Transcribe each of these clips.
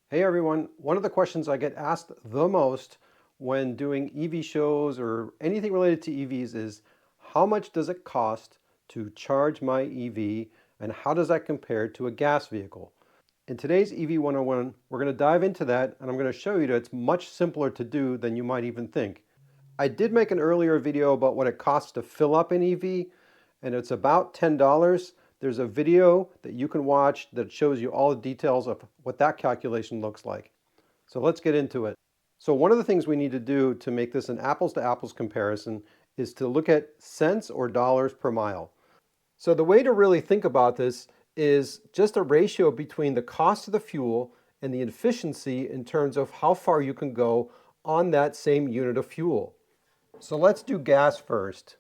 Hey everyone, one of the questions I get asked the most when doing EV shows or anything related to EVs is how much does it cost to charge my EV and how does that compare to a gas vehicle? In today's EV 101, we're going to dive into that and I'm going to show you that it's much simpler to do than you might even think. I did make an earlier video about what it costs to fill up an EV, and it's about $10. There's a video that you can watch that shows you all the details of what that calculation looks like. So let's get into it. So one of the things we need to do to make this an apples to apples comparison is to look at cents or dollars per mile. So the way to really think about this is just a ratio between the cost of the fuel and the efficiency in terms of how far you can go on that same unit of fuel. So let's do gas first.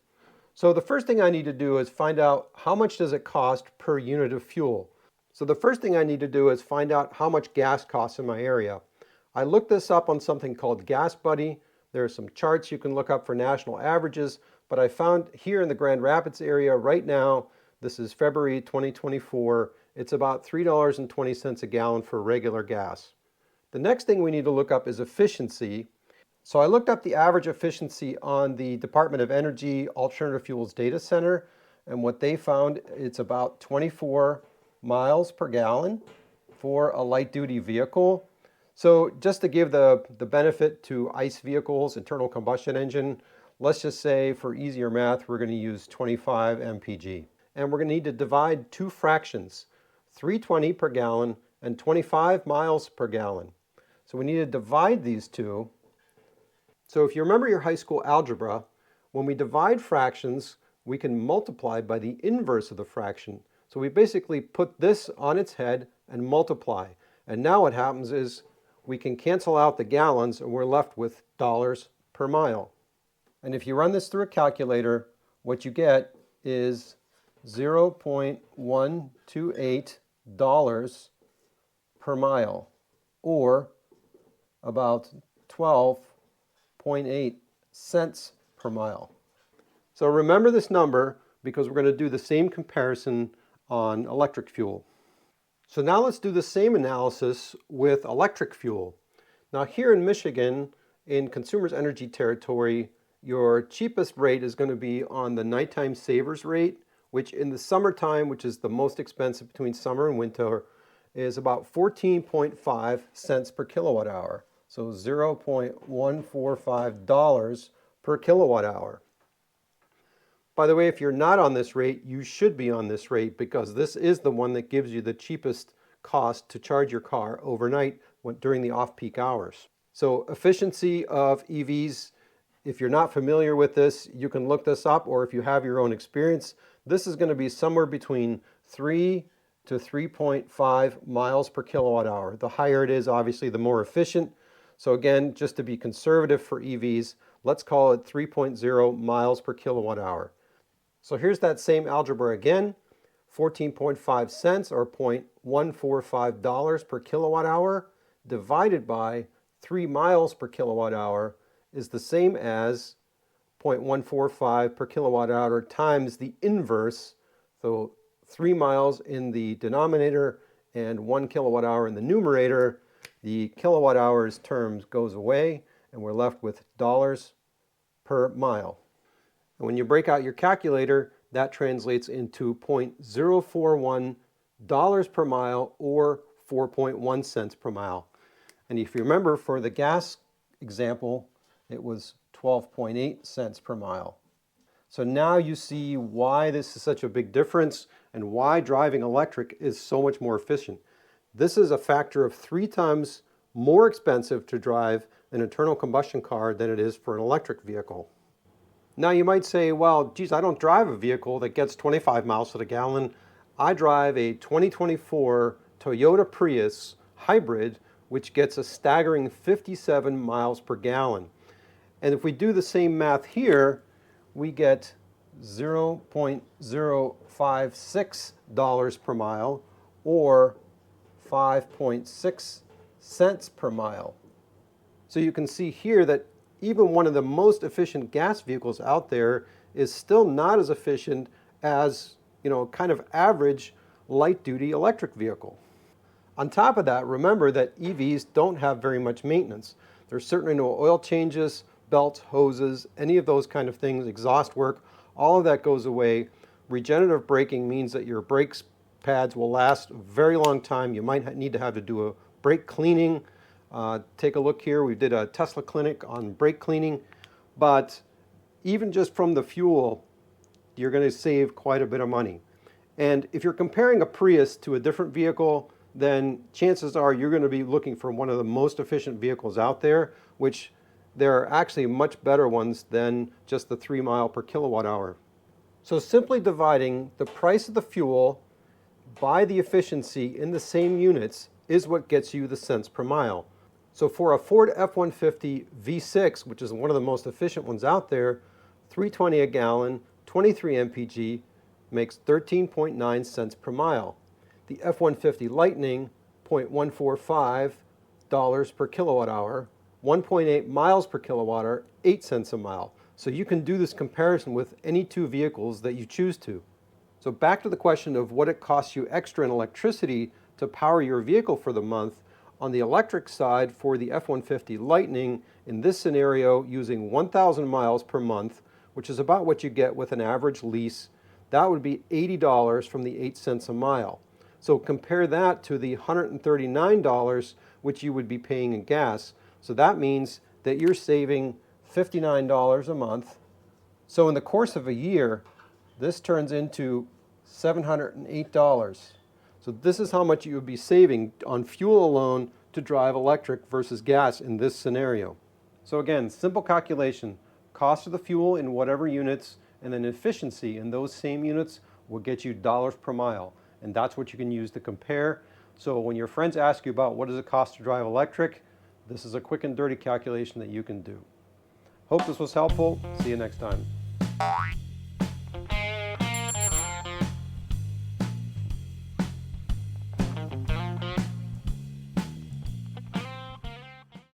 So the first thing I need to do is find out how much does it cost per unit of fuel. So the first thing I need to do is find out how much gas costs in my area. I looked this up on something called Gas Buddy. There are some charts you can look up for national averages, but I found here in the Grand Rapids area right now, this is February 2024, it's about $3.20 a gallon for regular gas. The next thing we need to look up is efficiency. So I looked up the average efficiency on the Department of Energy Alternative Fuels Data Center, and what they found, it's about 24 miles per gallon for a light-duty vehicle. So just to give the benefit to ICE vehicles, internal combustion engine, let's just say for easier math, we're going to use 25 mpg. And we're going to need to divide two fractions, 320 per gallon and 25 miles per gallon. So we need to divide these two. So if you remember your high school algebra, when we divide fractions, we can multiply by the inverse of the fraction. So we basically put this on its head and multiply. And now what happens is we can cancel out the gallons and we're left with dollars per mile. And if you run this through a calculator, what you get is $0.128 per mile, or about 12.8 cents per mile. So remember this number because we're going to do the same comparison on electric fuel. So now let's do the same analysis with electric fuel. Now here in Michigan, in Consumers Energy territory, your cheapest rate is going to be on the nighttime savers rate, which in the summertime, which is the most expensive between summer and winter, is about 14.5 cents per kilowatt hour. So $0.145 per kilowatt hour. By the way, if you're not on this rate, you should be on this rate because this is the one that gives you the cheapest cost to charge your car overnight during the off-peak hours. So efficiency of EVs, if you're not familiar with this, you can look this up, or if you have your own experience, this is going to be somewhere between 3 to 3.5 miles per kilowatt hour. The higher it is, obviously, the more efficient. So again, just to be conservative for EVs, let's call it 3.0 miles per kilowatt hour. So here's that same algebra again. 14.5 cents or $0.145 per kilowatt hour divided by 3 miles per kilowatt hour is the same as 0.145 per kilowatt hour times the inverse. So 3 miles in the denominator and 1 kilowatt hour in the numerator. The kilowatt hours term goes away and we're left with dollars per mile. And when you break out your calculator, that translates into $0.041 per mile or 4.1 cents per mile. And if you remember, for the gas example, it was 12.8 cents per mile. So now you see why this is such a big difference and why driving electric is so much more efficient. This is a factor of 3 times more expensive to drive an internal combustion car than it is for an electric vehicle. Now you might say, well, geez, I don't drive a vehicle that gets 25 miles to the gallon. I drive a 2024 Toyota Prius hybrid, which gets a staggering 57 miles per gallon. And if we do the same math here, we get $0.056 per mile or 5.6 cents per mile. So you can see here that even one of the most efficient gas vehicles out there is still not as efficient as, kind of average light-duty electric vehicle. On top of that, remember that EVs don't have very much maintenance. There's certainly no oil changes, belts, hoses, any of those kind of things, exhaust work, all of that goes away. Regenerative braking means that your brakes pads will last a very long time. You might need to do a brake cleaning. Take a look here. We did a Tesla clinic on brake cleaning, but even just from the fuel, you're going to save quite a bit of money. And if you're comparing a Prius to a different vehicle, then chances are you're going to be looking for one of the most efficient vehicles out there, which there are actually much better ones than just the 3 mile per kilowatt hour. So simply dividing the price of the fuel by the efficiency in the same units is what gets you the cents per mile. So for a Ford F-150 V6, which is one of the most efficient ones out there, 320 a gallon, 23 mpg, makes 13.9 cents per mile. The F-150 Lightning, $0.145 per kilowatt hour, 1.8 miles per kilowatt hour, 8 cents a mile. So you can do this comparison with any two vehicles that you choose to. So back to the question of what it costs you extra in electricity to power your vehicle for the month. On the electric side, for the F-150 Lightning, in this scenario, using 1,000 miles per month, which is about what you get with an average lease, that would be $80 from the 8 cents a mile. So compare that to the $139 which you would be paying in gas. So that means that you're saving $59 a month. So in the course of a year, this turns into $708. So this is how much you would be saving on fuel alone to drive electric versus gas in this scenario. So again, simple calculation, cost of the fuel in whatever units, and then efficiency in those same units will get you dollars per mile. And that's what you can use to compare. So when your friends ask you about what does it cost to drive electric, this is a quick and dirty calculation that you can do. Hope this was helpful. See you next time.